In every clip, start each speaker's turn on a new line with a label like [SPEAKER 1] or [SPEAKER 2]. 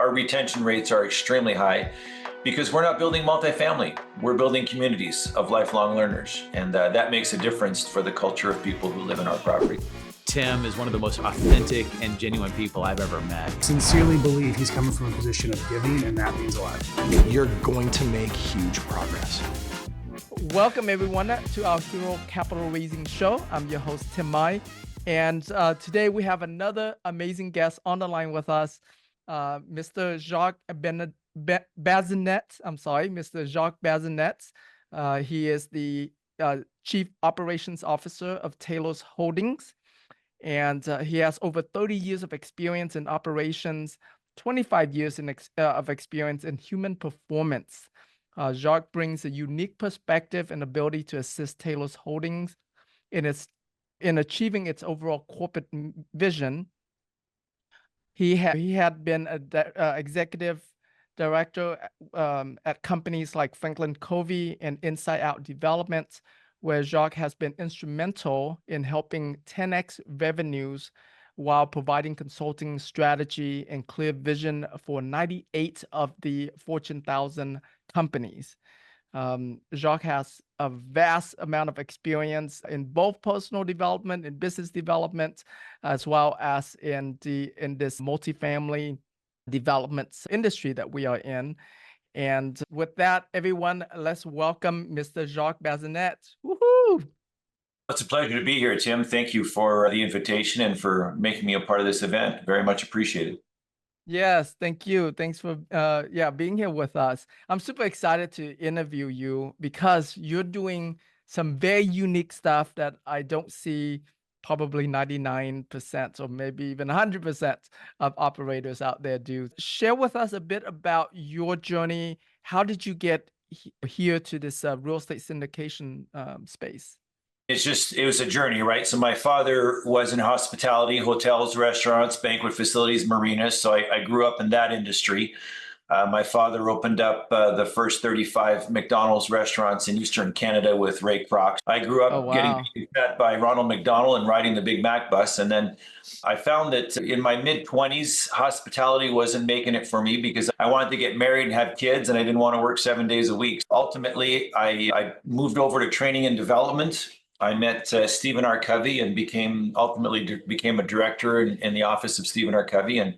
[SPEAKER 1] our retention rates are extremely high because we're not building multifamily. We're building communities of lifelong learners. And that makes a difference for the culture of people who live in our property.
[SPEAKER 2] Tim is one of the most authentic and genuine people I've ever met.
[SPEAKER 3] Sincerely believe he's coming from a position of giving, and that means a lot.
[SPEAKER 4] You're going to make huge progress.
[SPEAKER 5] Welcome everyone to our Hero Capital Raising Show. I'm your host, Tim Mai. And today we have another amazing guest on the line with us, Mr. Jacques Bazinet. Mr. Jacques Bazinet. He is the Chief Operations Officer of Talos Holdings. And he has over 30 years of experience in operations, 25 years of experience in human performance. Jacques brings a unique perspective and ability to assist Talos Holdings in achieving its overall corporate vision. He had been an executive director at companies like Franklin Covey and Inside Out Development, where Jacques has been instrumental in helping 10x revenues while providing consulting strategy and clear vision for 98 of the Fortune 1000 companies. Jacques has a vast amount of experience in both personal development and business development, as well as in this multifamily development industry that we are in. And with that, everyone, let's welcome Mr. Jacques Bazinet. Woohoo!
[SPEAKER 1] It's a pleasure to be here, Tim. Thank you for the invitation and for making me a part of this event. Very much appreciated.
[SPEAKER 5] Yes, thank you. Thanks for being here with us. I'm super excited to interview you because you're doing some very unique stuff that I don't see probably 99% or maybe even 100% of operators out there do. Share with us a bit about your journey. How did you get here to this real estate syndication space?
[SPEAKER 1] It was a journey, right? So my father was in hospitality, hotels, restaurants, banquet facilities, marinas. So I grew up in that industry. My father opened up the first 35 McDonald's restaurants in Eastern Canada with Ray Kroc. I grew up getting fed by Ronald McDonald and riding the Big Mac bus. And then I found that in my mid-20s, hospitality wasn't making it for me because I wanted to get married and have kids, and I didn't want to work 7 days a week. Ultimately, I moved over to training and development. I met Stephen R. Covey and ultimately became a director in the office of Stephen R. Covey, and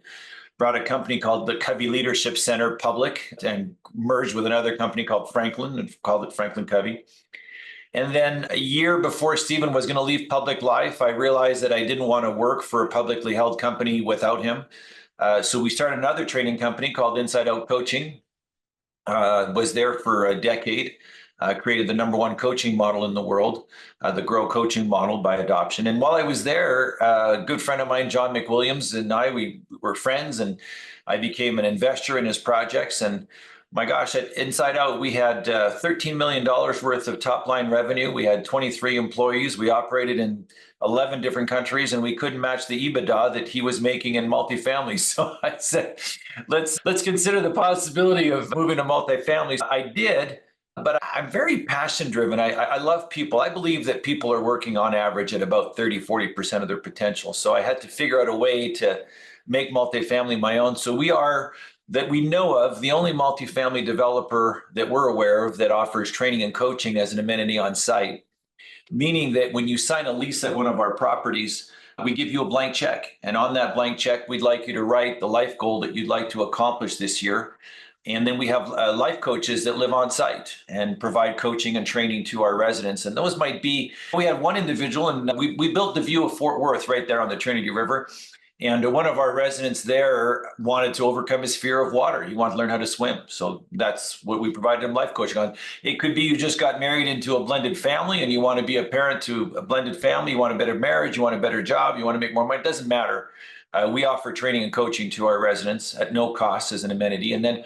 [SPEAKER 1] brought a company called the Covey Leadership Center public and merged with another company called Franklin and called it Franklin Covey. And then a year before Stephen was going to leave public life, I realized that I didn't want to work for a publicly held company without him. So we started another training company called Inside Out Coaching. Was there for a decade. Created the #1 coaching model in the world, the Grow coaching model by adoption. And while I was there, a good friend of mine, John McWilliams, and we were friends, and I became an investor in his projects. And my gosh, at Inside Out, we had $13 million worth of top line revenue. We had 23 employees. We operated in 11 different countries, and we couldn't match the EBITDA that he was making in multifamily. So I said, let's consider the possibility of moving to multifamily. I did. But I'm very passion driven. I love people. I believe that people are working on average at about 30-40% of their potential. So I had to figure out a way to make multifamily my own. So we are, that we know of, the only multifamily developer that we're aware of that offers training and coaching as an amenity on site. Meaning that when you sign a lease at one of our properties, we give you a blank check. And on that blank check, we'd like you to write the life goal that you'd like to accomplish this year. And then we have life coaches that live on site and provide coaching and training to our residents. And those might be, we had one individual, and we built the view of Fort Worth right there on the Trinity River. And one of our residents there wanted to overcome his fear of water. He wanted to learn how to swim. So that's what we provided him life coaching on. It could be you just got married into a blended family and you want to be a parent to a blended family. You want a better marriage. You want a better job. You want to make more money. It doesn't matter. We offer training and coaching to our residents at no cost as an amenity. And then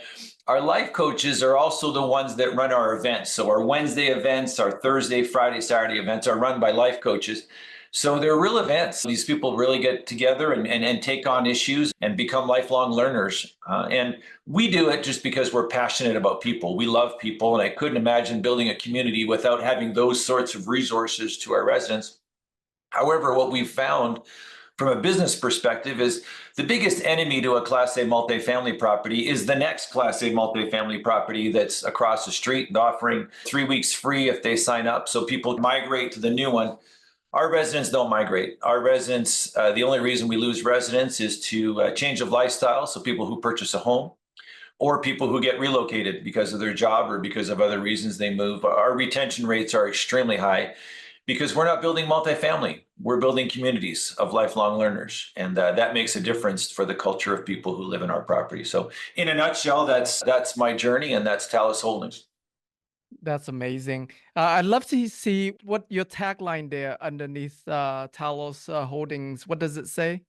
[SPEAKER 1] our life coaches are also the ones that run our events. So our Wednesday events, our Thursday, Friday, Saturday events are run by life coaches. So they're real events. These people really get together and take on issues and become lifelong learners. And we do it just because we're passionate about people. We love people. And I couldn't imagine building a community without having those sorts of resources to our residents. However, what we've found from a business perspective is the biggest enemy to a Class A multifamily property is the next Class A multifamily property that's across the street and offering 3 weeks free if they sign up. So people migrate to the new one. Our residents don't migrate. Our residents, the only reason we lose residents is to change of lifestyle. So people who purchase a home or people who get relocated because of their job or because of other reasons they move. Our retention rates are extremely high because we're not building multifamily. We're building communities of lifelong learners. And that makes a difference for the culture of people who live in our property. So in a nutshell, that's my journey, and that's Talos Holdings.
[SPEAKER 5] That's amazing. I'd love to see what your tagline there underneath Talos Holdings. What does it say?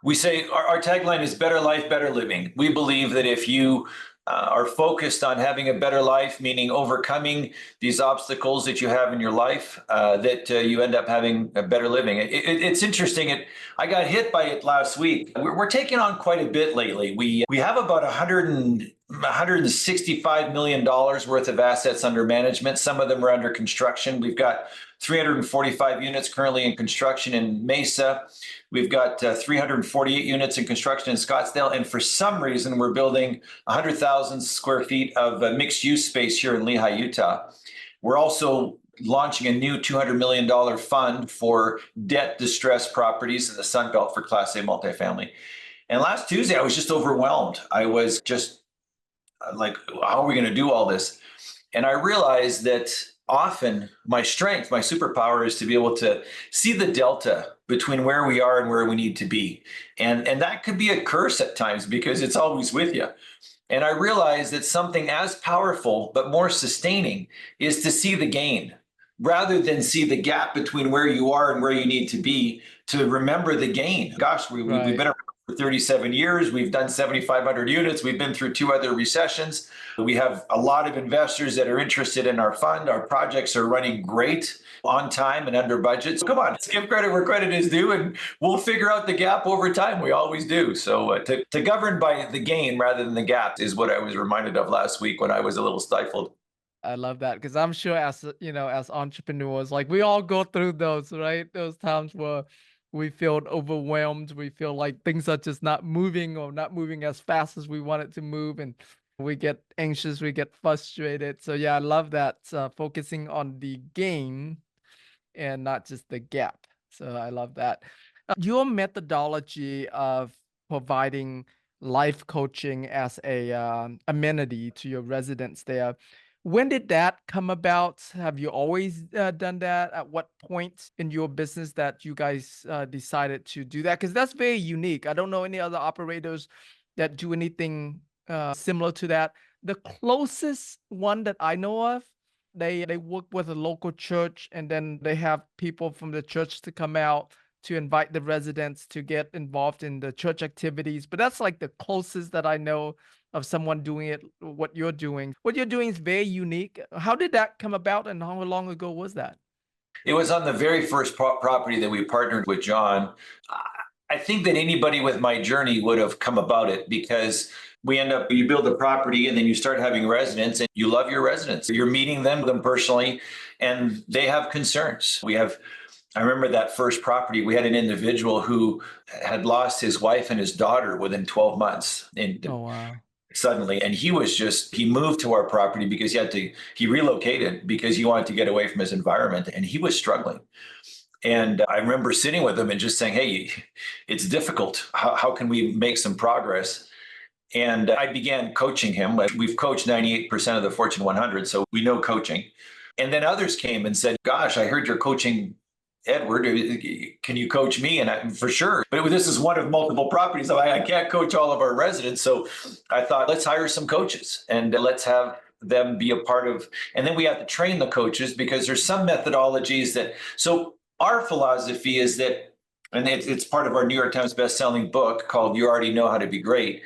[SPEAKER 1] We say our tagline is better life, better living. We believe that if you are focused on having a better life, meaning overcoming these obstacles that you have in your life, that you end up having a better living. It's interesting. I got hit by it last week. We're taking on quite a bit lately. We have about $165 million worth of assets under management. Some of them are under construction. We've got 345 units currently in construction in Mesa. We've got 348 units in construction in Scottsdale. And for some reason, we're building 100,000 square feet of mixed use space here in Lehi, Utah. We're also launching a new $200 million fund for debt distressed properties in the Sunbelt for Class A multifamily. And last Tuesday, I was just overwhelmed. I was just like, how are we going to do all this? And I realized that often my strength, my superpower is to be able to see the delta between where we are and where we need to be. And that could be a curse at times because it's always with you. And I realized that something as powerful but more sustaining is to see the gain rather than see the gap between where you are and where you need to be, to remember the gain. Gosh, we've been around for 37 years. We've done 7,500 units. We've been through 2 other recessions. We have a lot of investors that are interested in our fund. Our projects are running great, on time and under budget. So come on, let's give credit where credit is due, and we'll figure out the gap over time. We always do. So to govern by the gain rather than the gap is what I was reminded of last week when I was a little stifled.
[SPEAKER 5] I love that because I'm sure as as entrepreneurs, like we all go through those, right? Those times where we feel overwhelmed, we feel like things are just not moving or not moving as fast as we want it to move, and we get anxious, we get frustrated. So yeah, I love that focusing on the gain and not just the gap. So I love that. Your methodology of providing life coaching as a amenity to your residents there, when did that come about? Have you always done that? At what point in your business that you guys decided to do that? Because that's very unique. I don't know any other operators that do anything similar to that. The closest one that I know of, they work with a local church, and then they have people from the church to come out to invite the residents to get involved in the church activities. But that's like the closest that I know of someone doing it. What you're doing is very unique. How did that come about, and how long ago was that?
[SPEAKER 1] It was on the very first property that we partnered with John. I think that anybody with my journey would have come about it because you build a property and then you start having residents and you love your residents. You're meeting them personally, and they have concerns. I remember that first property, we had an individual who had lost his wife and his daughter within 12 months.
[SPEAKER 5] Oh, wow.
[SPEAKER 1] Suddenly. And he moved to our property because he relocated because he wanted to get away from his environment, and he was struggling. And I remember sitting with him and just saying, hey, it's difficult. How can we make some progress? And I began coaching him. We've coached 98% of the Fortune 100, so we know coaching. And then others came and said, gosh, I heard you're coaching Edward, can you coach me? And for sure. But this is one of multiple properties. So I can't coach all of our residents. So I thought, let's hire some coaches and let's have them be a part of. And then we have to train the coaches because there's some methodologies so our philosophy is that, and it's part of our New York Times bestselling book called You Already Know How to Be Great.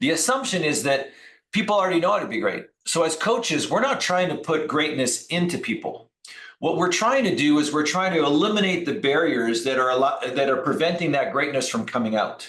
[SPEAKER 1] The assumption is that people already know how to be great. So as coaches, we're not trying to put greatness into people. What we're trying to do is we're trying to eliminate the barriers that are preventing that greatness from coming out.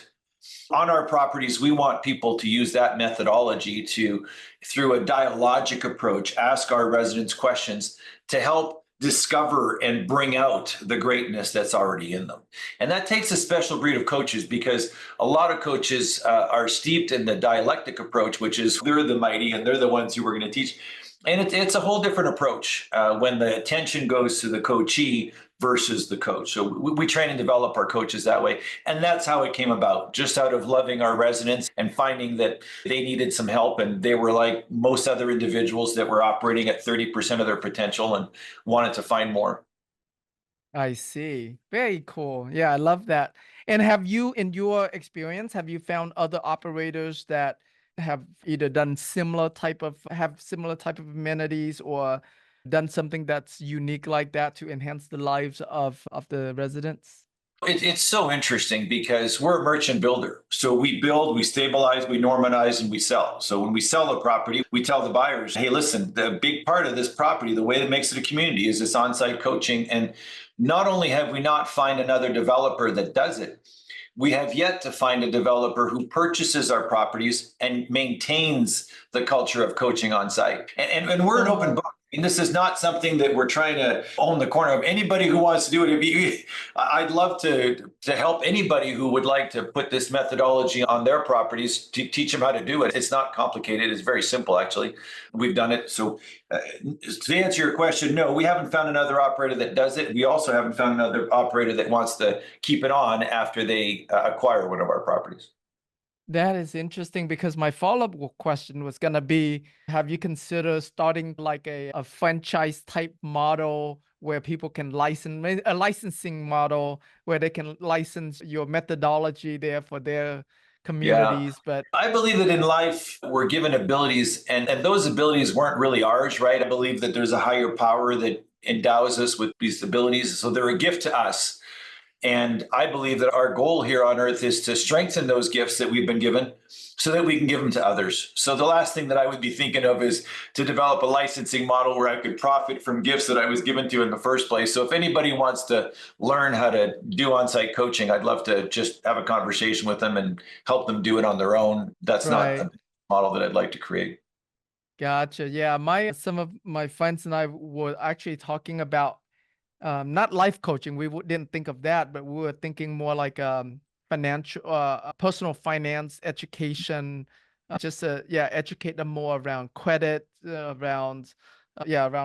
[SPEAKER 1] On our properties, we want people to use that methodology to, through a dialogic approach, ask our residents questions to help discover and bring out the greatness that's already in them. And that takes a special breed of coaches, because a lot of coaches are steeped in the dialectic approach, which is they're the mighty and they're the ones who are going to teach. And it's a whole different approach when the attention goes to the coachee versus the coach. So we train and develop our coaches that way. And that's how it came about, just out of loving our residents and finding that they needed some help. And they were like most other individuals that were operating at 30% of their potential and wanted to find more.
[SPEAKER 5] I see. Very cool. Yeah, I love that. And have you, in your experience, have you found other operators that have either done have similar type of amenities, or done something that's unique like that to enhance the lives of the residents?
[SPEAKER 1] It's so interesting because we're a merchant builder. So we build, we stabilize, we normalize, and we sell. So when we sell a property, we tell the buyers, hey, listen, the big part of this property, the way that makes it a community, is this on-site coaching. And not only have we not found another developer that does it, we have yet to find a developer who purchases our properties and maintains the culture of coaching on site. And we're an open book. And this is not something that we're trying to own the corner of. Anybody who wants to do it, I'd love to help anybody who would like to put this methodology on their properties, to teach them how to do it. It's not complicated. It's very simple, actually. We've done it. So to answer your question, no, we haven't found another operator that does it. We also haven't found another operator that wants to keep it on after they acquire one of our properties.
[SPEAKER 5] That is interesting, because my follow-up question was going to be, have you considered starting like a franchise type model where people can license, a licensing model where they can license your methodology there for their communities? But
[SPEAKER 1] I believe that in life, we're given abilities, and those abilities weren't really ours, right? I believe that there's a higher power that endows us with these abilities. So they're a gift to us. And I believe that our goal here on earth is to strengthen those gifts that we've been given so that we can give them to others. So the last thing that I would be thinking of is to develop a licensing model where I could profit from gifts that I was given to in the first place. So if anybody wants to learn how to do on-site coaching, I'd love to just have a conversation with them and help them do it on their own. That's not a model that I'd like to create.
[SPEAKER 5] Gotcha. Yeah, some of my friends and I were actually talking about not life coaching. We didn't think of that, but we were thinking more like financial, personal finance education, educate them more around credit, around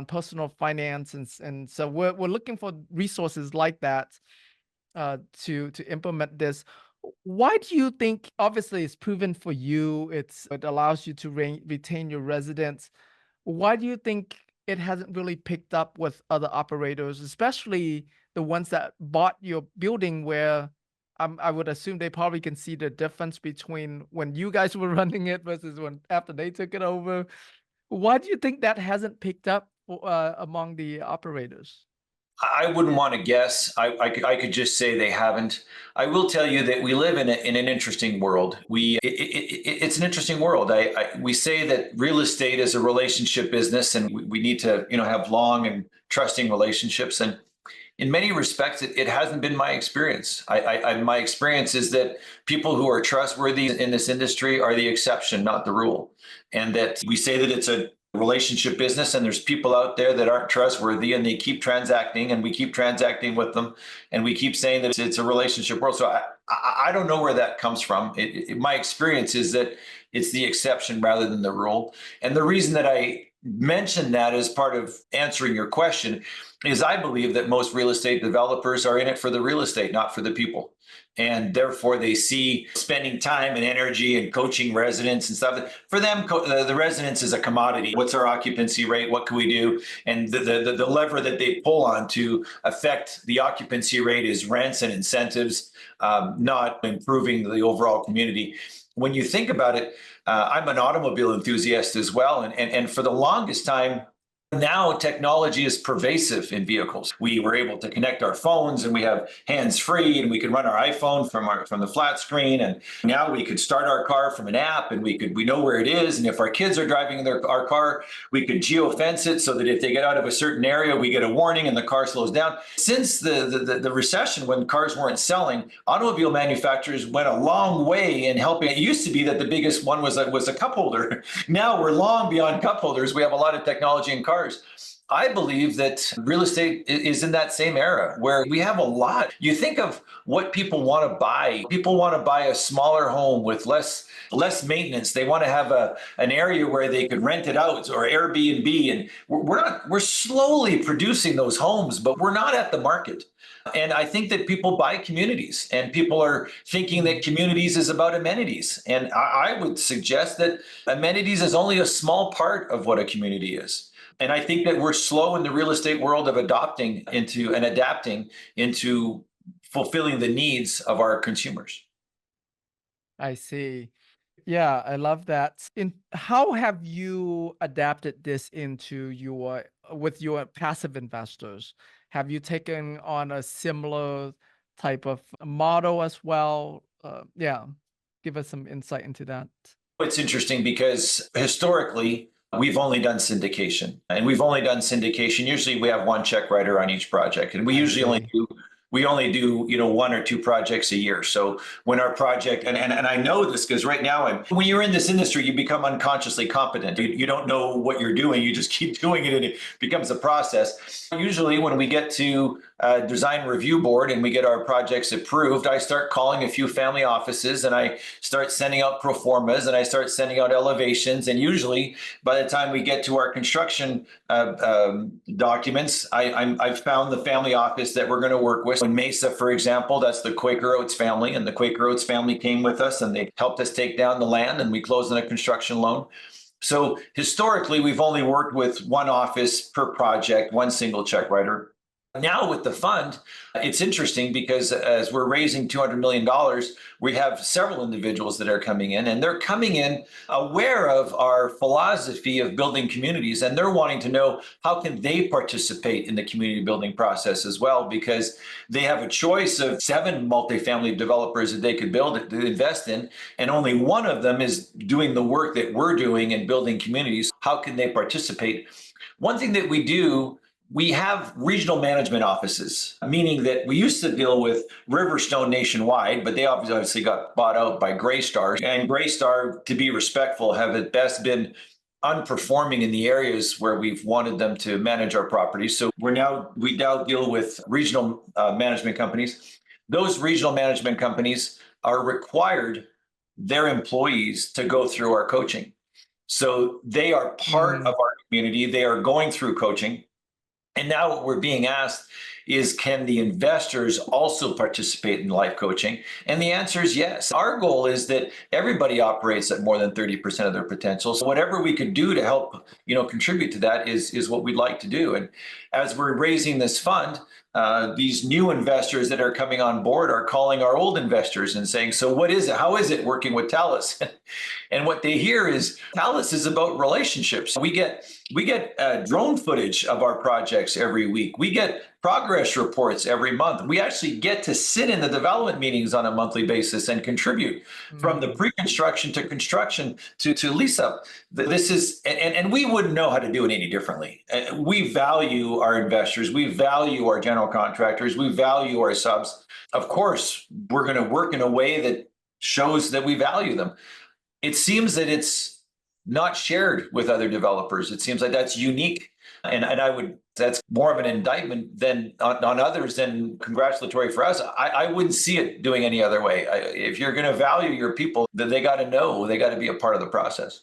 [SPEAKER 5] personal finance, and so we're looking for resources like that to implement this. Why do you think? Obviously, it's proven for you. It allows you to retain your residents. Why do you think it hasn't really picked up with other operators, especially the ones that bought your building, where I would assume they probably can see the difference between when you guys were running it versus after they took it over? Why do you think that hasn't picked up among the operators?
[SPEAKER 1] I wouldn't want to guess. I could just say they haven't. I will tell you that we live in an interesting world. It's an interesting world. We say that real estate is a relationship business, and we need to have long and trusting relationships. And in many respects, it hasn't been my experience. My experience is that people who are trustworthy in this industry are the exception, not the rule. And that we say that it's a relationship business, and there's people out there that aren't trustworthy, and they keep transacting, and we keep transacting with them, and we keep saying that it's a relationship world. So I don't know where that comes from. My experience is that it's the exception rather than the rule. And the reason that I mention that as part of answering your question is I believe that most real estate developers are in it for the real estate, not for the people. And therefore, they see spending time and energy and coaching residents and stuff. For them, the residence is a commodity. What's our occupancy rate? What can we do? And the lever that they pull on to affect the occupancy rate is rents and incentives, not improving the overall community. When you think about it, I'm an automobile enthusiast as well. And for the longest time, now technology is pervasive in vehicles. We were able to connect our phones, and we have hands-free, and we can run our iPhone from the flat screen. And now we could start our car from an app, and we know where it is. And if our kids are driving our car, we could geo-fence it so that if they get out of a certain area, we get a warning and the car slows down. Since the recession, when cars weren't selling, automobile manufacturers went a long way in helping. It used to be that the biggest one was a cup holder. Now we're long beyond cup holders. We have a lot of technology in cars. I believe that real estate is in that same era where we have a lot. You think of what people want to buy. People want to buy a smaller home with less maintenance. They want to have an area where they could rent it out or Airbnb. And we're slowly producing those homes, but we're not at the market. And I think that people buy communities, and people are thinking that communities is about amenities. And I would suggest that amenities is only a small part of what a community is. And I think that we're slow in the real estate world of adopting into and adapting into fulfilling the needs of our consumers.
[SPEAKER 5] I see. Yeah, I love that. In how have you adapted this into your with your passive investors? Have you taken on a similar type of model as well? Yeah, give us some insight into that.
[SPEAKER 1] It's interesting because historically, we've only done syndication, and we've only done syndication. Usually we have one check writer on each project, and we
[SPEAKER 5] I
[SPEAKER 1] usually only
[SPEAKER 5] see.
[SPEAKER 1] do one or two projects a year. So when our project, and I know this because right now, when you're in this industry, you become unconsciously competent. You don't know what you're doing. You just keep doing it, and it becomes a process. Usually when we get to design review board and we get our projects approved, I start calling a few family offices, and I start sending out pro formas, and I start sending out elevations. And usually by the time we get to our construction documents, I've found the family office that we're going to work with. In Mesa, for example, that's the Quaker Oats family, and the Quaker Oats family came with us, and they helped us take down the land, and we closed on a construction loan. So historically, we've only worked with one office per project, one single check writer. Now with the fund, it's interesting because as we're raising $200 million, we have several individuals that are coming in, and they're coming in aware of our philosophy of building communities, and they're wanting to know how can they participate in the community building process as well, because they have a choice of 7 multifamily developers that they could build to invest in, and only one of them is doing the work that we're doing in building communities. How can they participate? One thing that we do, we have regional management offices, meaning that we used to deal with Riverstone nationwide, but they obviously got bought out by Greystar. And Greystar, to be respectful, have at best been unperforming in the areas where we've wanted them to manage our properties. So we now deal with regional management companies. Those regional management companies are required their employees to go through our coaching. So they are part of our community. They are going through coaching. And now what we're being asked is, can the investors also participate in life coaching? And the answer is yes. Our goal is that everybody operates at more than 30% of their potential. So whatever we could do to help, contribute to that is what we'd like to do. And as we're raising this fund, these new investors that are coming on board are calling our old investors and saying, so what is it? How is it working with Talos? And what they hear is Talos is about relationships. We get drone footage of our projects every week. We get progress reports every month. We actually get to sit in the development meetings on a monthly basis and contribute from the pre-construction to construction to lease up. This is, and we wouldn't know how to do it any differently. We value our investors. We value our general contractors. We value our subs. Of course, we're going to work in a way that shows that we value them. It seems that it's not shared with other developers. It seems like that's unique. And that's more of an indictment than on others than congratulatory for us. I wouldn't see it doing any other way. If you're going to value your people, then they got to know, they got to be a part of the process.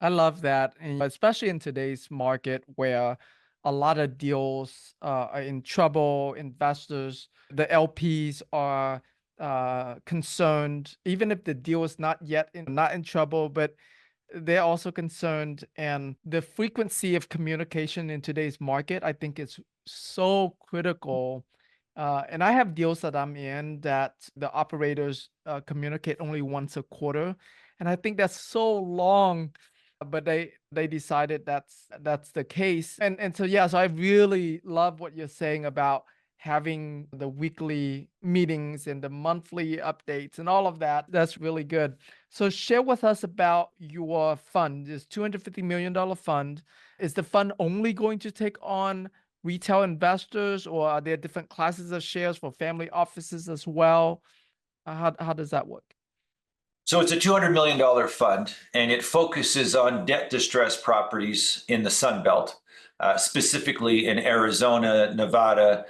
[SPEAKER 5] I love that, and especially in today's market where a lot of deals are in trouble, investors, the LPs are concerned, even if the deal is not in trouble, but they're also concerned. And the frequency of communication in today's market, I think, is so critical. And I have deals that I'm in that the operators communicate only once a quarter, and I think that's so long. But they decided that's the case, and so yeah. So I really love what you're saying about having the weekly meetings and the monthly updates and all of that. That's really good. So share with us about your fund. This $250 million fund. Is the fund only going to take on retail investors, or are there different classes of shares for family offices as well? How does that work?
[SPEAKER 1] So it's a $200 million fund, and it focuses on debt distressed properties in the Sunbelt. specifically in Arizona, Nevada,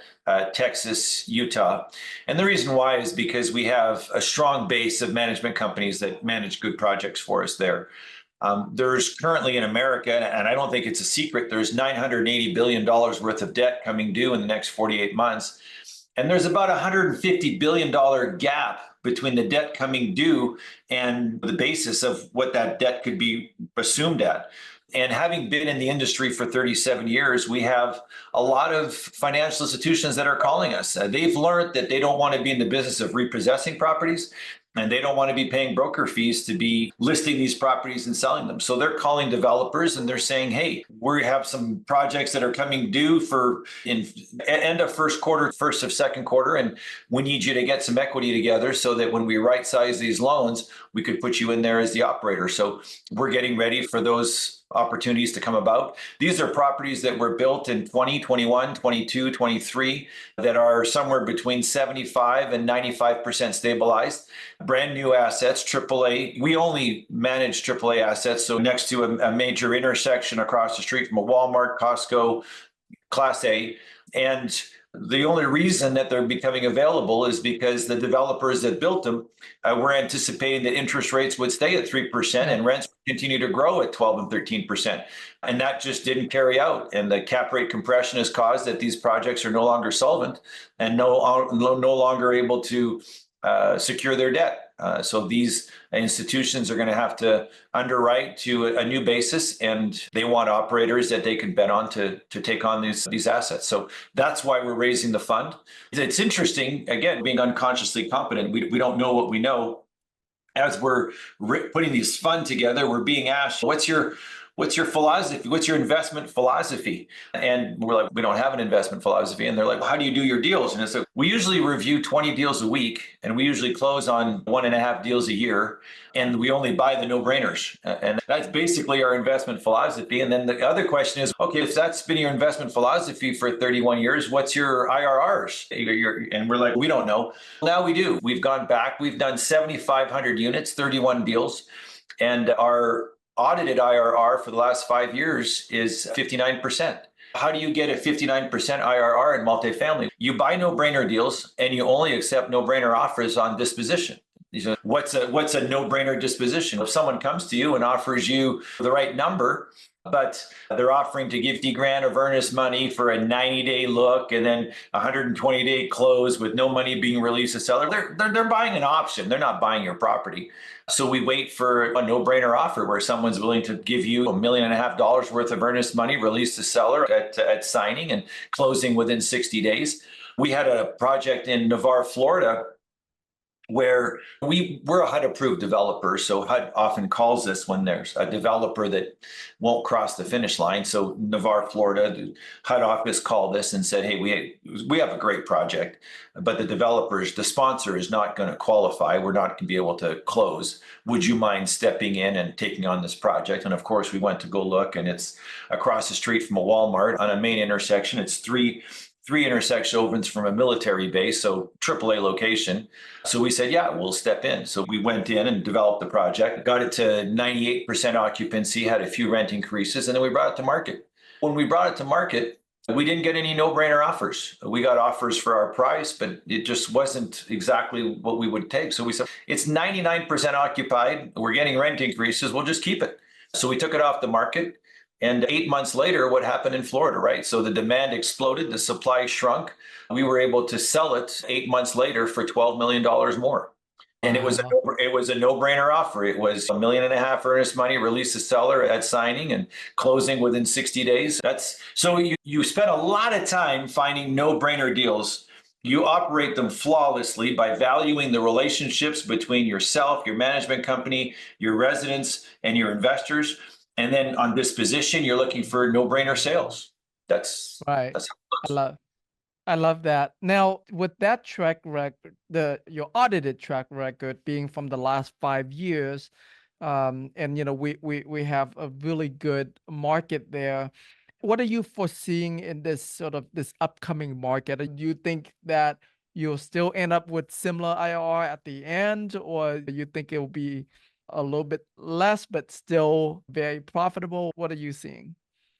[SPEAKER 1] Texas, Utah. And the reason why is because we have a strong base of management companies that manage good projects for us there. There's currently in America, and I don't think it's a secret, there's $980 billion worth of debt coming due in the next 48 months. And there's about a $150 billion gap between the debt coming due and the basis of what that debt could be assumed at. And having been in the industry for 37 years, we have a lot of financial institutions that are calling us. They've learned that they don't want to be in the business of repossessing properties, and they don't want to be paying broker fees to be listing these properties and selling them. So they're calling developers and they're saying, hey, we have some projects that are coming due for in end of first quarter, first of second quarter, and we need you to get some equity together so that when we right size these loans, we could put you in there as the operator. So we're getting ready for those opportunities to come about. These are properties that were built in 2021, 22, 23 that are somewhere between 75 and 95% stabilized. Brand new assets, AAA. We only manage AAA assets. So next to a major intersection across the street from a Walmart, Costco, Class A. And the only reason that they're becoming available is because the developers that built them were anticipating that interest rates would stay at 3% and rents would continue to grow at 12 and 13%. And that just didn't carry out. And the cap rate compression has caused that these projects are no longer solvent and no longer able to secure their debt. So these institutions are going to have to underwrite to a new basis, and they want operators that they can bet on to take on these assets. So that's why we're raising the fund. It's interesting, again, being unconsciously competent. We don't know what we know. As we're putting these fund together, we're being asked, what's your philosophy? What's your investment philosophy? And we're like, we don't have an investment philosophy. And they're like, well, how do you do your deals? And it's like, we usually review 20 deals a week, and we usually close on 1.5 deals a year. And we only buy the no-brainers. And that's basically our investment philosophy. And then the other question is, okay, if that's been your investment philosophy for 31 years, what's your IRRs? And we're like, we don't know. Now we do. We've gone back. We've done 7,500 units, 31 deals. And our audited IRR for the last 5 years is 59%. How do you get a 59% IRR in multifamily? You buy no-brainer deals and you only accept no-brainer offers on disposition. What's a no-brainer disposition? If someone comes to you and offers you the right number, but they're offering to give $50,000 of earnest money for a 90-day look and then 120-day close with no money being released to seller, they're buying an option. They're not buying your property. So we wait for a no-brainer offer where someone's willing to give you $1.5 million worth of earnest money, release the seller at signing and closing within 60 days. We had a project in Navarre, Florida, where we're a HUD-approved developer. So HUD often calls us when there's a developer that won't cross the finish line. So Navarre, Florida, the HUD office called us and said, hey, we have a great project, but the sponsor is not going to qualify. We're not going to be able to close. Would you mind stepping in and taking on this project? And of course, we went to go look, and it's across the street from a Walmart on a main intersection. It's three intersection opens from a military base, so AAA location. So we said, yeah, we'll step in. So we went in and developed the project, got it to 98% occupancy, had a few rent increases, and then we brought it to market. When we brought it to market, we didn't get any no-brainer offers. We got offers for our price, but it just wasn't exactly what we would take. So we said, it's 99% occupied. We're getting rent increases. We'll just keep it. So we took it off the market. And 8 months later, what happened in Florida, right? So the demand exploded, the supply shrunk. We were able to sell it 8 months later for $12 million more. And it was a no-brainer offer. It was $1.5 million earnest money, release the seller at signing and closing within 60 days. So you spend a lot of time finding no-brainer deals. You operate them flawlessly by valuing the relationships between yourself, your management company, your residents, and your investors. And then on disposition, you're looking for no-brainer sales. That's
[SPEAKER 5] Right.
[SPEAKER 1] That's how it looks.
[SPEAKER 5] I love that. Now, with that track record, your audited track record being from the last 5 years, and we have a really good market there. What are you foreseeing in this upcoming market? Do you think that you'll still end up with similar IRR at the end, or do you think it will be a little bit less, but still very profitable? What are you seeing?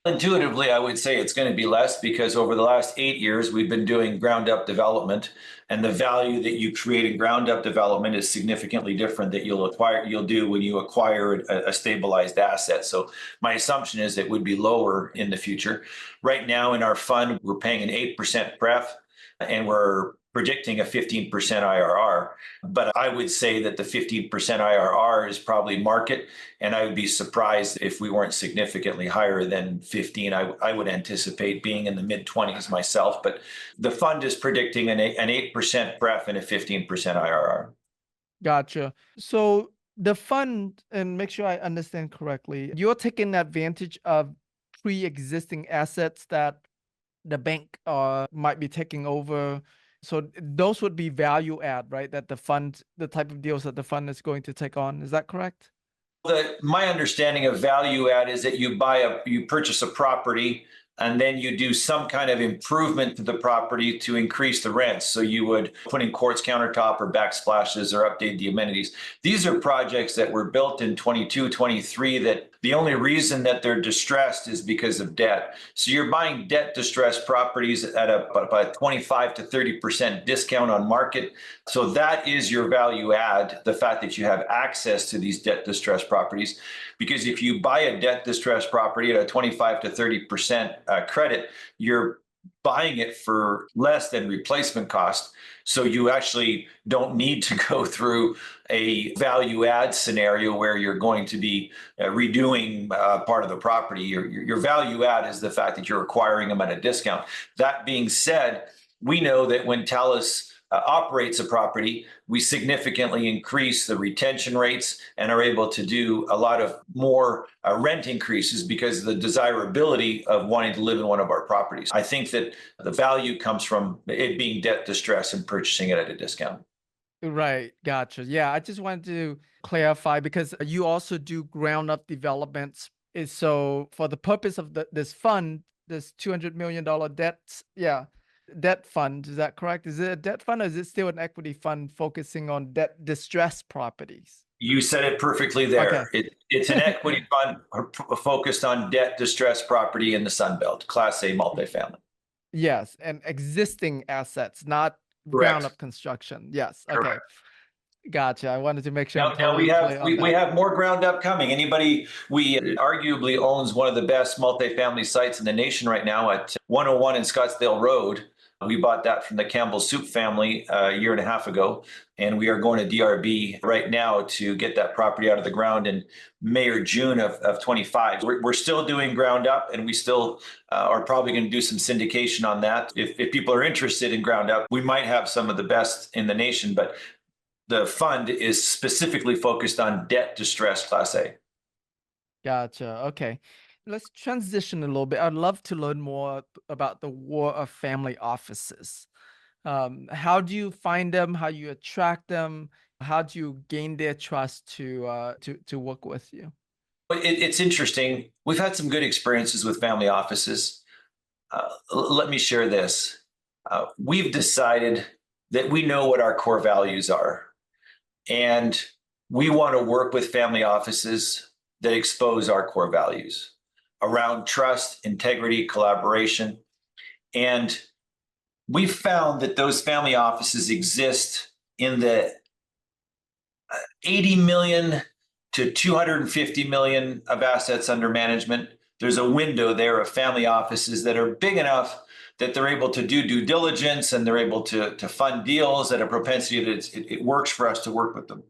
[SPEAKER 1] Intuitively, I would say it's going to be less because over the last 8 years, we've been doing ground up development, and the value that you create in ground up development is significantly different that you'll do when you acquire a stabilized asset. So my assumption is it would be lower in the future. Right now in our fund, we're paying an 8% pref, and we're predicting a 15% IRR. But I would say that the 15% IRR is probably market, and I would be surprised if we weren't significantly higher than 15. I would anticipate being in the mid 20s myself, but the fund is predicting an 8% pref and a 15% IRR.
[SPEAKER 5] Gotcha. So the fund, and make sure I understand correctly, you're taking advantage of pre-existing assets that the bank might be taking over. So those would be value add, right? That the type of deals that the fund is going to take on. Is that correct?
[SPEAKER 1] My understanding of value add is that you purchase a property and then you do some kind of improvement to the property to increase the rents. So you would put in quartz countertop or backsplashes or update the amenities. These are projects that were built in 22, 23 that the only reason that they're distressed is because of debt. So you're buying debt distressed properties at about a 25 to 30% discount on market. So that is your value add, the fact that you have access to these debt distressed properties. Because if you buy a debt distressed property at a 25 to 30% credit, you're buying it for less than replacement cost. So you actually don't need to go through a value add scenario where you're going to be redoing part of the property. Your value add is the fact that you're acquiring them at a discount. That being said, we know that when Talos operates a property, we significantly increase the retention rates and are able to do a lot of more rent increases because of the desirability of wanting to live in one of our properties. I think that the value comes from it being debt distress and purchasing it at a discount.
[SPEAKER 5] Right. Gotcha. Yeah. I just wanted to clarify because you also do ground up developments. So for the purpose of this fund, this $200 million debt fund, is that correct? Is it a debt fund or is it still an equity fund focusing on debt distressed properties?
[SPEAKER 1] You said it perfectly there.
[SPEAKER 5] Okay.
[SPEAKER 1] It's an equity fund focused on debt distressed property in the Sunbelt, Class A multifamily.
[SPEAKER 5] Yes, and existing assets, not ground up construction. Yes. Okay.
[SPEAKER 1] Correct.
[SPEAKER 5] Gotcha. I wanted to make sure I'm
[SPEAKER 1] Now
[SPEAKER 5] totally clear on
[SPEAKER 1] we
[SPEAKER 5] that.
[SPEAKER 1] have more ground up coming. We arguably owns one of the best multifamily sites in the nation right now at 101 in Scottsdale Road. We bought that from the Campbell Soup family a year and a half ago, and we are going to DRB right now to get that property out of the ground in May or June of 25. We're still doing ground up, and we still are probably going to do some syndication on that. If people are interested in ground up, we might have some of the best in the nation, but the fund is specifically focused on debt distress Class A.
[SPEAKER 5] Gotcha. Okay. Let's transition a little bit. I'd love to learn more about the war of family offices. How do you find them? How do you attract them? How do you gain their trust to work with you?
[SPEAKER 1] It's interesting. We've had some good experiences with family offices. Let me share this. We've decided that we know what our core values are, and we want to work with family offices that expose our core values around trust, integrity, collaboration. And we found that those family offices exist in the 80 million to 250 million of assets under management. There's a window there of family offices that are big enough that they're able to do due diligence and they're able to fund deals at a propensity that it works for us to work with them.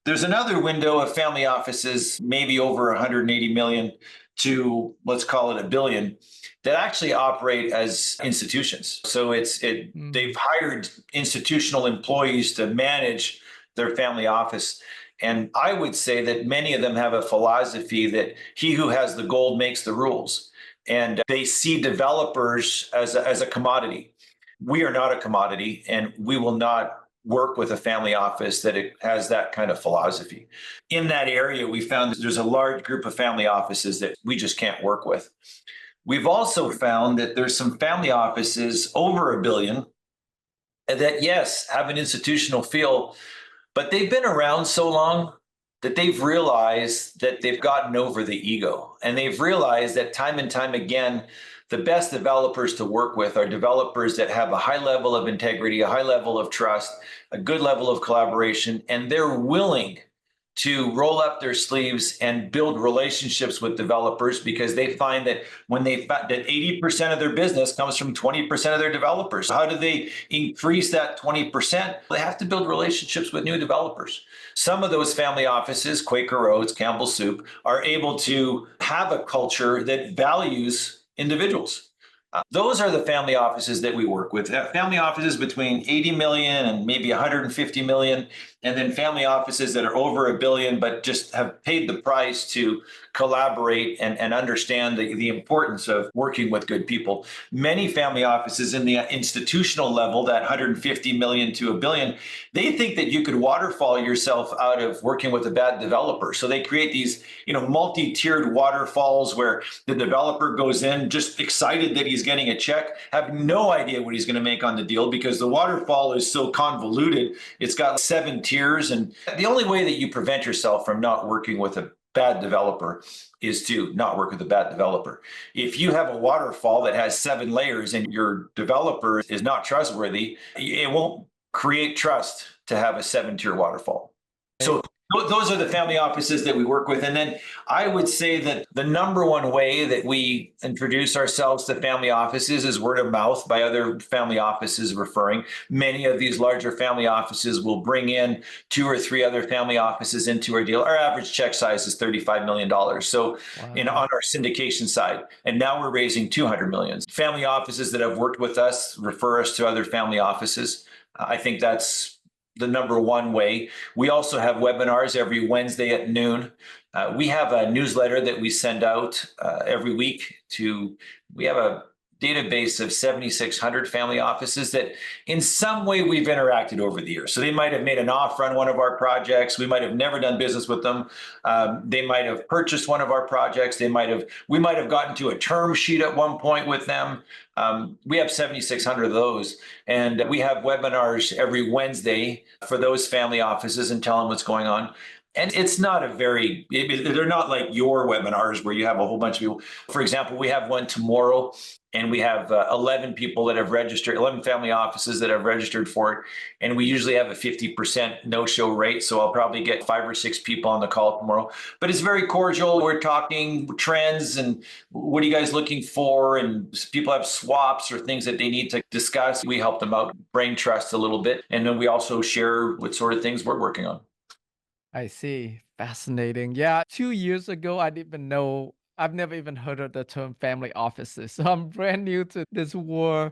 [SPEAKER 1] There's another window of family offices, maybe over 180 million to let's call it $1 billion, that actually operate as institutions. So they've hired institutional employees to manage their family office. And I would say that many of them have a philosophy that he who has the gold makes the rules. And they see developers as a commodity. We are not a commodity, and we will not work with a family office that it has that kind of philosophy. In that area, we found that there's a large group of family offices that we just can't work with. We've also found that there's some family offices over $1 billion that, yes, have an institutional feel, but they've been around so long that they've realized that they've gotten over the ego, and they've realized that time and time again, the best developers to work with are developers that have a high level of integrity, a high level of trust, a good level of collaboration, and they're willing to roll up their sleeves and build relationships with developers, because they find that when they that 80% of their business comes from 20% of their developers. How do they increase that 20%? They have to build relationships with new developers. Some of those family offices, Quaker Oats, Campbell Soup, are able to have a culture that values individuals. Those are the family offices that we work with. Family offices between 80 million and maybe 150 million, and then family offices that are over $1 billion, but just have paid the price to collaborate and understand the importance of working with good people. Many family offices in the institutional level, that 150 million to $1 billion, they think that you could waterfall yourself out of working with a bad developer. So they create these, multi-tiered waterfalls where the developer goes in just excited that he's getting a check, have no idea what he's going to make on the deal because the waterfall is so convoluted. It's got 7 tiers. And the only way that you prevent yourself from not working with a bad developer is to not work with a bad developer. If you have a waterfall that has 7 layers and your developer is not trustworthy, it won't create trust to have a 7-tier waterfall. So those are the family offices that we work with. And then I would say that the number one way that we introduce ourselves to family offices is word of mouth by other family offices referring. Many of these larger family offices will bring in 2 or 3 other family offices into our deal. Our average check size is $35 million. So on our syndication side, and now we're raising $200 million. Family offices that have worked with us refer us to other family offices. I think that's the number one way. We also have webinars every Wednesday at noon. We have a newsletter that we send out every week we have a database of 7,600 family offices that in some way we've interacted over the years. So they might have made an offer on one of our projects. We might have never done business with them. They might have purchased one of our projects. We might have gotten to a term sheet at one point with them. We have 7,600 of those, and we have webinars every Wednesday for those family offices and tell them what's going on. And it's not they're not like your webinars where you have a whole bunch of people. For example, we have one tomorrow, and we have 11 people that have registered, 11 family offices that have registered for it. And we usually have a 50% no-show rate. So I'll probably get 5 or 6 people on the call tomorrow. But it's very cordial. We're talking trends and what are you guys looking for? And people have swaps or things that they need to discuss. We help them out, brain trust a little bit. And then we also share what sort of things we're working on.
[SPEAKER 5] I see. Fascinating. Yeah. 2 years ago, I didn't even know. I've never even heard of the term family offices. So I'm brand new to this world.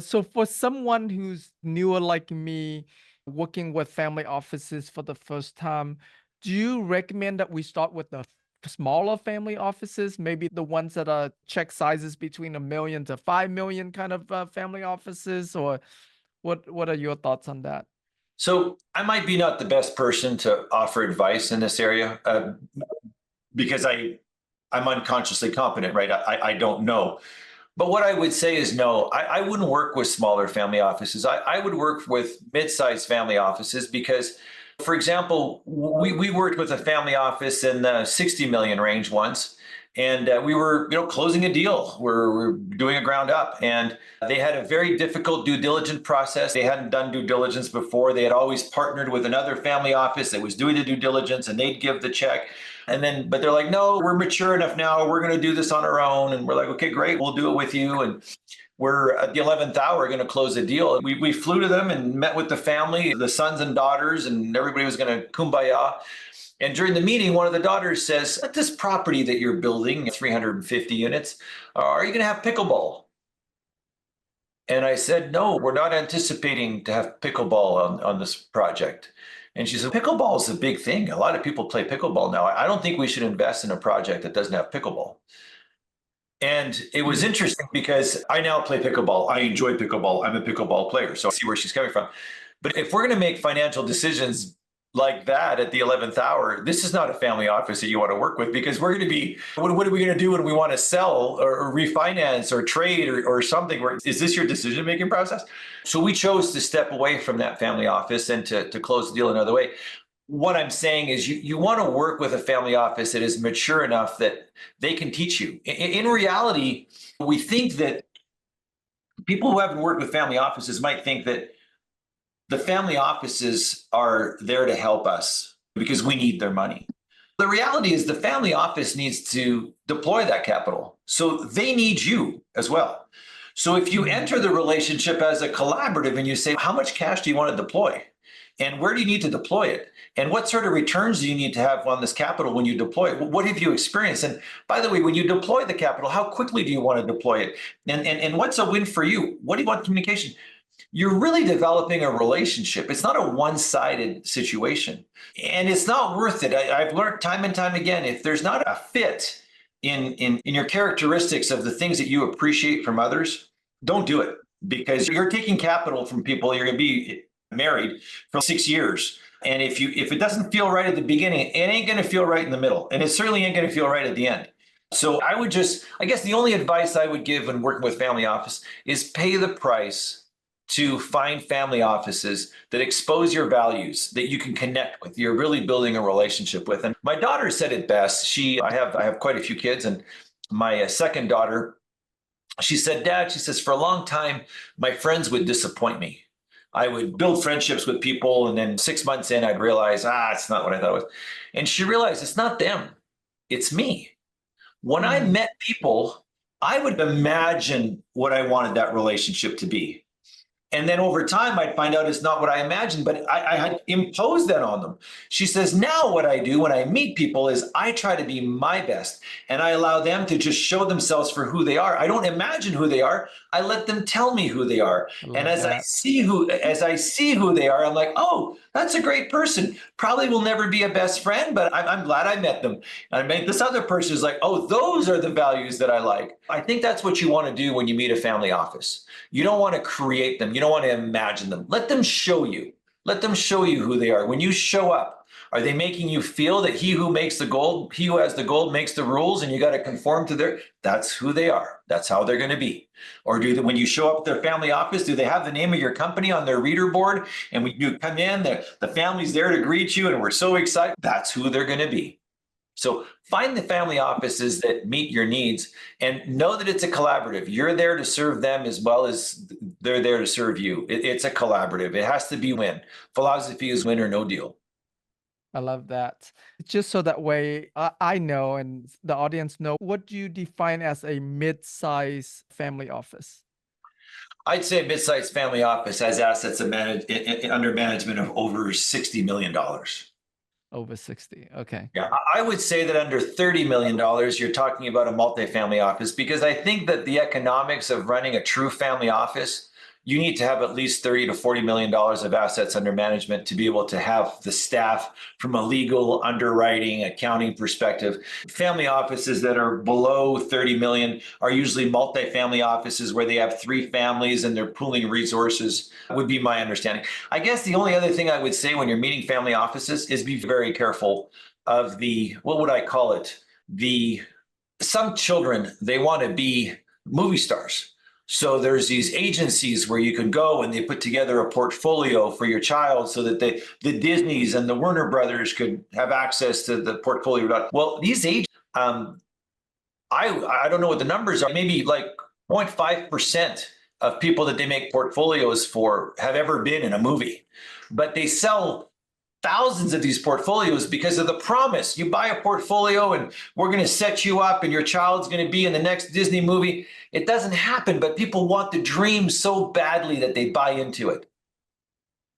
[SPEAKER 5] So for someone who's newer like me, working with family offices for the first time, do you recommend that we start with the smaller family offices, maybe the ones that are check sizes between $1 million to $5 million kind of family offices, or what are your thoughts on that?
[SPEAKER 1] So I might be not the best person to offer advice in this area because I'm unconsciously competent, right? I don't know. But what I would say is no, I wouldn't work with smaller family offices. I would work with mid-sized family offices because, for example, we worked with a family office in the 60 million range once. And we were, closing a deal. We're doing a ground up, and they had a very difficult due diligence process. They hadn't done due diligence before. They had always partnered with another family office that was doing the due diligence, and they'd give the check. But they're like, no, we're mature enough now. We're going to do this on our own. And we're like, okay, great, we'll do it with you. And we're at the 11th hour going to close the deal. We flew to them and met with the family, the sons and daughters, and everybody was going to kumbaya. And during the meeting, one of the daughters says, at this property that you're building, 350 units, are you going to have pickleball? And I said, no, we're not anticipating to have pickleball on this project. And she said, pickleball is a big thing. A lot of people play pickleball now. I don't think we should invest in a project that doesn't have pickleball. And it was interesting because I now play pickleball. I enjoy pickleball. I'm a pickleball player. So I see where she's coming from. But if we're going to make financial decisions like that at the 11th hour, this is not a family office that you want to work with, because we're going to be, what are we going to do when we want to sell or refinance or trade or something? Is this your decision-making process? So we chose to step away from that family office and to close the deal another way. what I'm saying is you want to work with a family office that is mature enough that they can teach you. In reality, we think that people who haven't worked with family offices might think that the family offices are there to help us because we need their money. The reality is the family office needs to deploy that capital. So they need you as well. So if you enter the relationship as a collaborative and you say, how much cash do you want to deploy? And where do you need to deploy it? And what sort of returns do you need to have on this capital when you deploy it? What have you experienced? And by the way, when you deploy the capital, how quickly do you want to deploy it? And what's a win for you? What do you want communication? You're really developing a relationship. It's not a one-sided situation. And it's not worth it. I've learned time and time again, if there's not a fit in your characteristics of the things that you appreciate from others, don't do it, because you're taking capital from people. You're going to be married for 6 years. And if it doesn't feel right at the beginning, it ain't going to feel right in the middle. And it certainly ain't going to feel right at the end. So I guess the only advice I would give when working with family office is pay the price to find family offices that expose your values, that you can connect with, you're really building a relationship with. And my daughter said it best. I have quite a few kids, and my second daughter, she said, Dad, she says, for a long time, my friends would disappoint me. I would build friendships with people, and then 6 months in, I'd realize, it's not what I thought it was. And she realized it's not them, it's me. When I met people, I would imagine what I wanted that relationship to be. And then over time, I'd find out it's not what I imagined, but I had imposed that on them. She says, now what I do when I meet people is I try to be my best, and I allow them to just show themselves for who they are. I don't imagine who they are. I let them tell me who they are. And as I see who they are, I'm like, oh, that's a great person. Probably will never be a best friend, but I'm glad I met them. And this other person is like, oh, those are the values that I like. I think that's what you want to do when you meet a family office. You don't want to create them. You don't want to imagine them. Let them show you. Let them show you who they are. When you show up, are they making you feel that he who has the gold makes the rules, and you got to conform to that's who they are. That's how they're going to be. Or when you show up at their family office, do they have the name of your company on their reader board? And when you come in, the family's there to greet you, and we're so excited. That's who they're going to be. So find the family offices that meet your needs, and know that it's a collaborative. You're there to serve them as well as they're there to serve you. It's a collaborative. It has to be win. Philosophy is win or no deal.
[SPEAKER 5] I love that. Just so that way I know and the audience know, what do you define as a mid-size family office?
[SPEAKER 1] I'd say a mid-sized family office has assets under management of over $60 million.
[SPEAKER 5] Over 60. Okay.
[SPEAKER 1] Yeah, I would say that under $30 million, you're talking about a multifamily office, because I think that the economics of running a true family office, you need to have at least $30 to $40 million of assets under management to be able to have the staff from a legal, underwriting, accounting perspective. Family offices that are below 30 million are usually multifamily offices where they have 3 families and they're pooling resources, would be my understanding. I guess the only other thing I would say when you're meeting family offices is be very careful of what would I call it? Some children, they want to be movie stars. So there's these agencies where you can go and they put together a portfolio for your child so that the Disneys and the Warner Brothers could have access to the portfolio. Well, these agents, I don't know what the numbers are, maybe like 0.5% of people that they make portfolios for have ever been in a movie, but they sell thousands of these portfolios because of the promise. You buy a portfolio and we're going to set you up and your child's going to be in the next Disney movie. It doesn't happen, but people want the dream so badly that they buy into it.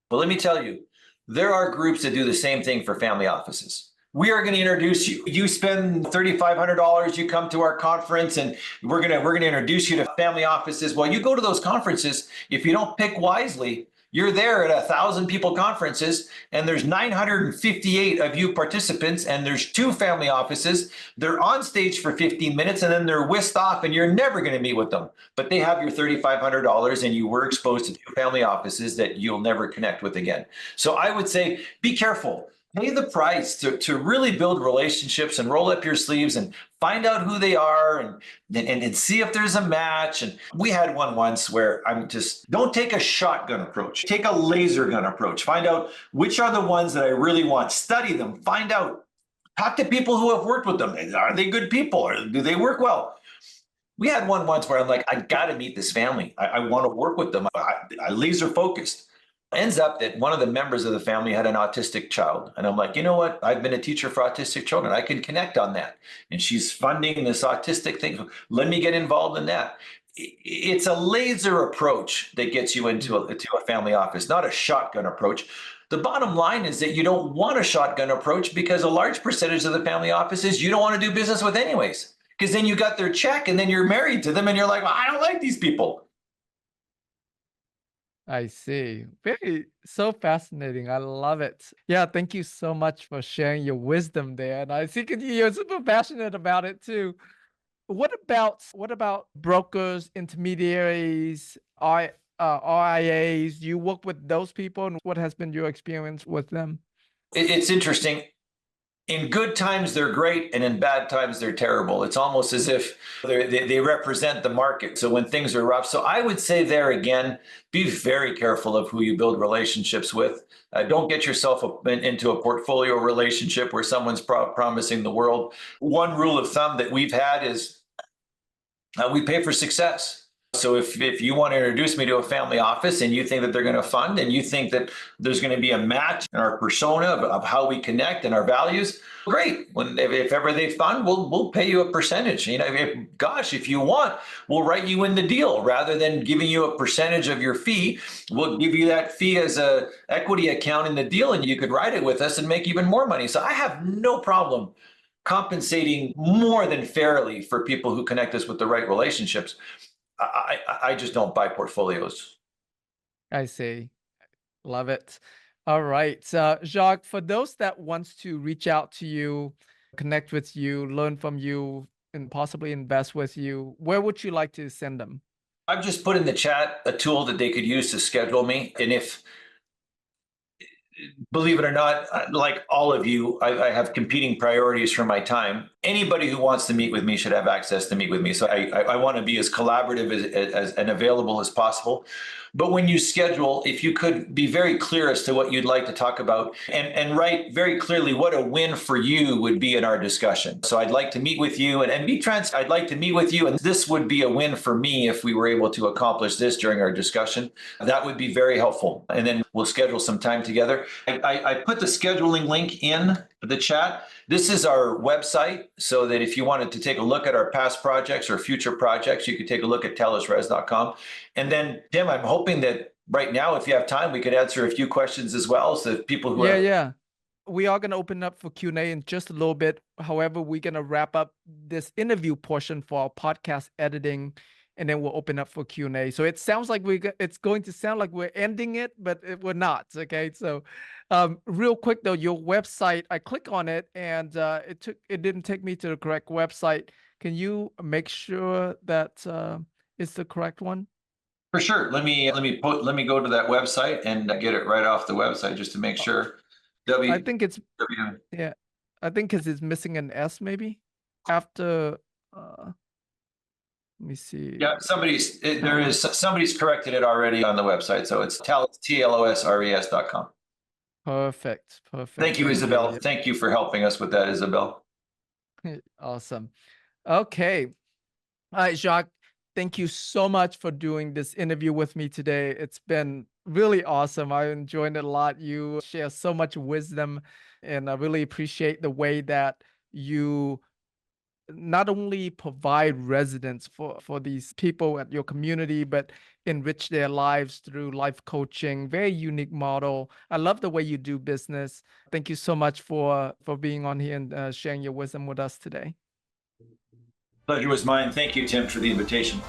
[SPEAKER 1] But let me tell you, there are groups that do the same thing for family offices. We are going to introduce you. You spend $3,500, you come to our conference, and we're going to introduce you to family offices. Well, you go to those conferences, if you don't pick wisely, you're there at 1,000 people conferences, and there's 958 of you participants, and there's 2 family offices. They're on stage for 15 minutes, and then they're whisked off, and you're never going to meet with them. But they have your $3,500, and you were exposed to 2 family offices that you'll never connect with again. So I would say, be careful. pay the price to really build relationships and roll up your sleeves and find out who they are and see if there's a match. And we had one once where I'm just, don't take a shotgun approach, take a laser gun approach. Find out which are the ones that I really want. Study them, find out, talk to people who have worked with them. Are they good people or do they work well? We had one once where I'm like, I got to meet this family. I want to work with them. I laser focused. Ends up that one of the members of the family had an autistic child. And I'm like, you know what? I've been a teacher for autistic children. I can connect on that. And she's funding this autistic thing. Let me get involved in that. It's a laser approach that gets you into a family office, not a shotgun approach. The bottom line is that you don't want a shotgun approach because a large percentage of the family offices you don't want to do business with anyways. Because then you got their check and then you're married to them and you're like, well, I don't like these people.
[SPEAKER 5] I see. Very so fascinating. I love it. Yeah, thank you so much for sharing your wisdom there. And I think you're super passionate about it too. What about brokers, intermediaries, RIAs? You work with those people, and what has been your experience with them?
[SPEAKER 1] It's interesting. In good times, they're great, and in bad times, they're terrible. It's almost as if they represent the market. So when things are rough, so I would say there again, be very careful of who you build relationships with. Don't get yourself into a portfolio relationship where someone's promising the world. One rule of thumb that we've had is we pay for success. So if you want to introduce me to a family office and you think that they're going to fund and you think that there's going to be a match in our persona of how we connect and our values, great. If ever they fund, we'll pay you a percentage. You know, if you want, we'll write you in the deal rather than giving you a percentage of your fee. We'll give you that fee as a equity account in the deal, and you could write it with us and make even more money. So I have no problem compensating more than fairly for people who connect us with the right relationships. I just don't buy portfolios.
[SPEAKER 5] I see. Love it. All right. Jacques, for those that wants to reach out to you, connect with you, learn from you, and possibly invest with you, where would you like to send them?
[SPEAKER 1] I've just put in the chat a tool that they could use to schedule me. And if, believe it or not, like all of you, I have competing priorities for my time. Anybody who wants to meet with me should have access to meet with me. So I want to be as collaborative as and available as possible. But when you schedule, if you could be very clear as to what you'd like to talk about and write very clearly what a win for you would be in our discussion. So I'd like to meet with you and be I'd like to meet with you. And this would be a win for me if we were able to accomplish this during our discussion. That would be very helpful. And then we'll schedule some time together. I put the scheduling link in the chat. This is our website, so that if you wanted to take a look at our past projects or future projects, you could take a look at talosres.com. And then, Tim, I'm hoping that right now, if you have time, we could answer a few questions as well. So that people who
[SPEAKER 5] Yeah. We are going to open up for Q&A in just a little bit. However, we're going to wrap up this interview portion for our podcast editing, and then we'll open up for Q&A. So it sounds like it's going to sound like we're ending it, but we're not. Okay. So real quick though, your website, I click on it and it didn't take me to the correct website. Can you make sure that it's the correct one?
[SPEAKER 1] For sure. Let me go to that website and get it right off the website just to make sure.
[SPEAKER 5] I think it's yeah. I think because it's missing an S maybe after. Let me see.
[SPEAKER 1] Yeah, somebody's corrected it already on the website, so it's TLOSRES.com.
[SPEAKER 5] Perfect.
[SPEAKER 1] Thank you, Isabel. Thank you for helping us with that, Isabel.
[SPEAKER 5] Awesome. Okay. All right, Jacques, thank you so much for doing this interview with me today. It's been really awesome. I enjoyed it a lot. You share so much wisdom, and I really appreciate the way that you not only provide residence for these people at your community, but enrich their lives through life coaching. Very unique model. I love the way you do business. Thank you so much for being on here and sharing your wisdom with us today.
[SPEAKER 1] Pleasure was mine. Thank you, Tim, for the invitation.